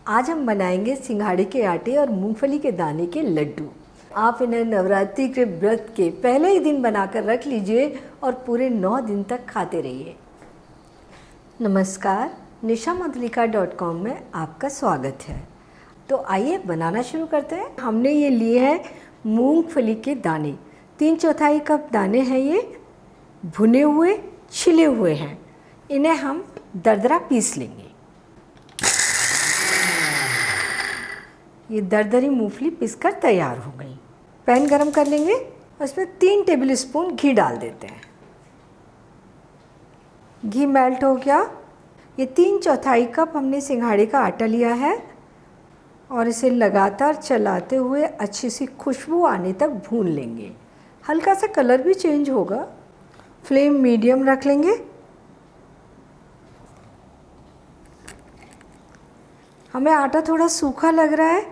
आज हम बनाएंगे सिंघाड़े के आटे और मूंगफली के दाने के लड्डू। आप इन्हें नवरात्रि के व्रत के पहले ही दिन बनाकर रख लीजिए और पूरे 9 दिन तक खाते रहिए। नमस्कार, nishamodlika.com में आपका स्वागत है। तो आइए बनाना शुरू करते हैं। हमने ये लिए हैं मूंगफली के दाने, 3/4 कप दाने हैं। ये भुने हुए छिले हुए हैं। इन्हें हम दरदरा पीस लेंगे। ये दरदरी मूंगफली पीसकर तैयार हो गई। पैन गरम कर लेंगे, उसमें 3 टेबल स्पून घी डाल देते हैं। घी मेल्ट हो गया। ये 3/4 कप हमने सिंघाड़े का आटा लिया है और इसे लगातार चलाते हुए अच्छी सी खुशबू आने तक भून लेंगे। हल्का सा कलर भी चेंज होगा। फ्लेम मीडियम रख लेंगे। हमें आटा थोड़ा सूखा लग रहा है,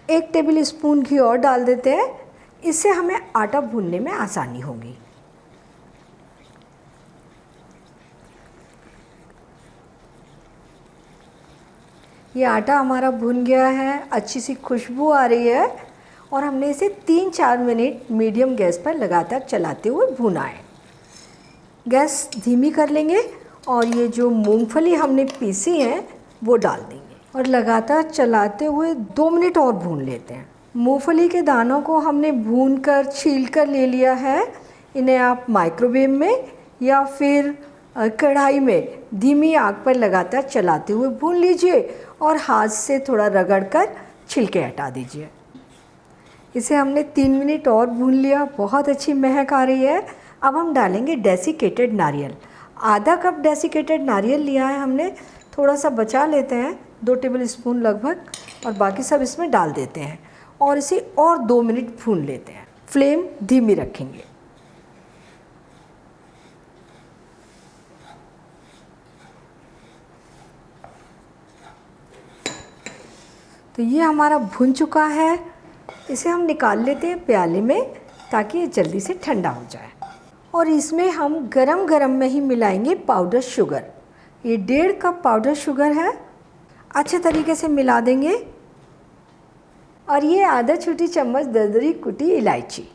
1 टेबल स्पून घी और डाल देते हैं। इससे हमें आटा भूनने में आसानी होगी। ये आटा हमारा भुन गया है, अच्छी सी खुशबू आ रही है और हमने इसे 3-4 मिनट मीडियम गैस पर लगातार चलाते हुए भुना है। गैस धीमी कर लेंगे और ये जो मूंगफली हमने पीसी है वो डाल देंगे और लगातार चलाते हुए 2 मिनट और भून लेते हैं। मूंगफली के दानों को हमने भूनकर छीलकर ले लिया है। इन्हें आप माइक्रोवेव में या फिर कढ़ाई में धीमी आंच पर लगातार चलाते हुए भून लीजिए और हाथ से थोड़ा रगड़कर छिलके हटा दीजिए। इसे हमने 3 मिनट और भून लिया। बहुत अच्छी महक आ रही है। अब हम डालेंगे डेसिकेटेड नारियल। आधा कप डेसिकेटेड नारियल लिया है हमने, थोड़ा सा बचा लेते हैं, 2 टेबल स्पून लगभग, और बाकी सब इसमें डाल देते हैं और इसे और 2 मिनट भून लेते हैं। फ्लेम धीमी रखेंगे। तो ये हमारा भुन चुका है। इसे हम निकाल लेते हैं प्याले में ताकि ये जल्दी से ठंडा हो जाए। और इसमें हम गरम गरम में ही मिलाएंगे पाउडर शुगर। ये 1.5 कप पाउडर शुगर है। अच्छे तरीके से मिला देंगे। और ये आधा छोटी चम्मच दरदरी कुटी इलायची।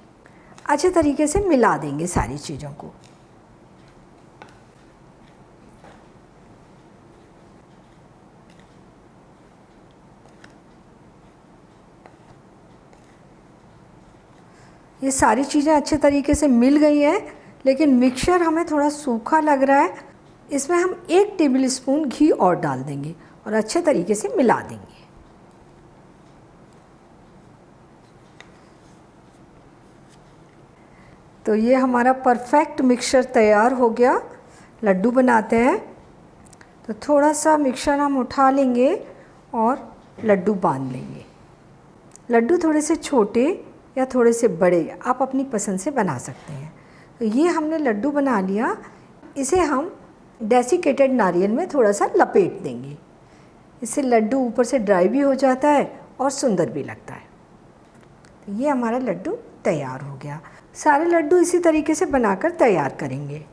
अच्छे तरीके से मिला देंगे सारी चीज़ों को। ये सारी चीज़ें अच्छे तरीके से मिल गई हैं, लेकिन मिक्सचर हमें थोड़ा सूखा लग रहा है। इसमें हम 1 टेबल स्पून घी और डाल देंगे और अच्छे तरीके से मिला देंगे। तो ये हमारा परफेक्ट मिक्सचर तैयार हो गया। लड्डू बनाते हैं। तो थोड़ा सा मिक्सचर हम उठा लेंगे और लड्डू बांध लेंगे। लड्डू थोड़े से छोटे या थोड़े से बड़े आप अपनी पसंद से बना सकते हैं। तो ये हमने लड्डू बना लिया। इसे हम डेसिकेटेड नारियल में थोड़ा सा लपेट देंगे। इससे लड्डू ऊपर से ड्राई भी हो जाता है और सुंदर भी लगता है। तो ये हमारा लड्डू तैयार हो गया। सारे लड्डू इसी तरीके से बनाकर तैयार करेंगे।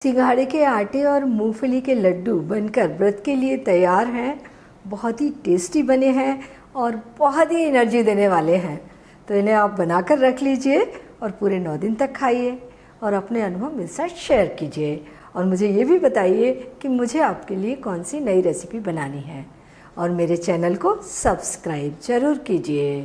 सिंघाड़े के आटे और मूंगफली के लड्डू बनकर व्रत के लिए तैयार हैं। बहुत ही टेस्टी बने हैं और बहुत ही एनर्जी देने वाले हैं। तो इन्हें आप बनाकर रख लीजिए और पूरे 9 दिन तक खाइए और अपने अनुभव मेरे साथ शेयर कीजिए। और मुझे ये भी बताइए कि मुझे आपके लिए कौन सी नई रेसिपी बनानी है। और मेरे चैनल को सब्सक्राइब ज़रूर कीजिए।